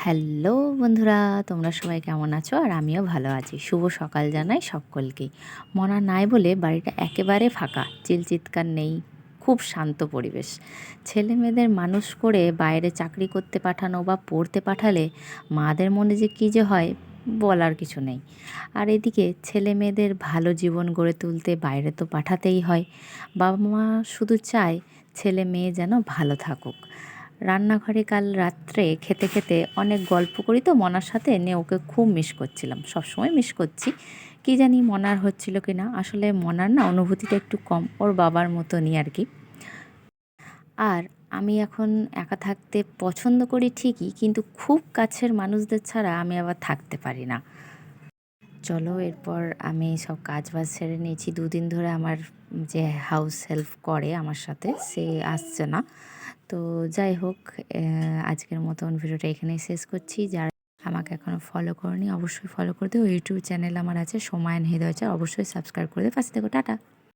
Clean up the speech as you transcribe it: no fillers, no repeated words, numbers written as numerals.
Hello বন্ধুরা, তোমরা সবাই কেমন আছো? আর আমিও ভালো আছি। শুভ সকাল জানাই সকলকেই। মনা নাই বলে বাড়িটা একেবারে ফাঁকা, চিৎকার নেই, খুব শান্ত পরিবেশ। ছেলে মেয়েদের মানুষ করে বাইরে চাকরি করতে পাঠানো বা পড়তে পাঠালে মাদের মনে যে কী যে হয় বলার কিছু নেই। আর এদিকে ছেলে মেয়েদের ভালো জীবন গড়ে তুলতে বাইরে তো পাঠাতেই হয়। বাবা মা শুধু চায় ছেলে মেয়ে যেন ভালো থাকুক। রান্নাঘরে কাল রাত্রে খেতে খেতে অনেক গল্প করি তো মনার সাথে, নিয়ে ওকে খুব মিস করছিলাম, সবসময় মিস করছি। কী জানি মনার হচ্ছিল কি না, আসলে মনার না অনুভূতিটা একটু কম, ওর বাবার মতনই আর কি। আর আমি এখন একা থাকতে পছন্দ করি ঠিকই, কিন্তু খুব কাছের মানুষদের ছাড়া আমি আবার থাকতে পারি না। চলো এরপর আমি সব কাজ বাজ সেরে নিয়েছি। দুদিন ধরে আমার যে হাউস হেল্প করে আমার সাথে, সে আসছে না। তো যাই হোক, আজকের মতন ভিডিওটা এখানেই শেষ করছি। যারা আমাকে এখনও ফলো করনি অবশ্যই ফলো করে দিও। ইউটিউব চ্যানেল আমার আছে সময় হৃদয়চার, অবশ্যই সাবস্ক্রাইব করে দিও। পাশে দেখো, টাটা।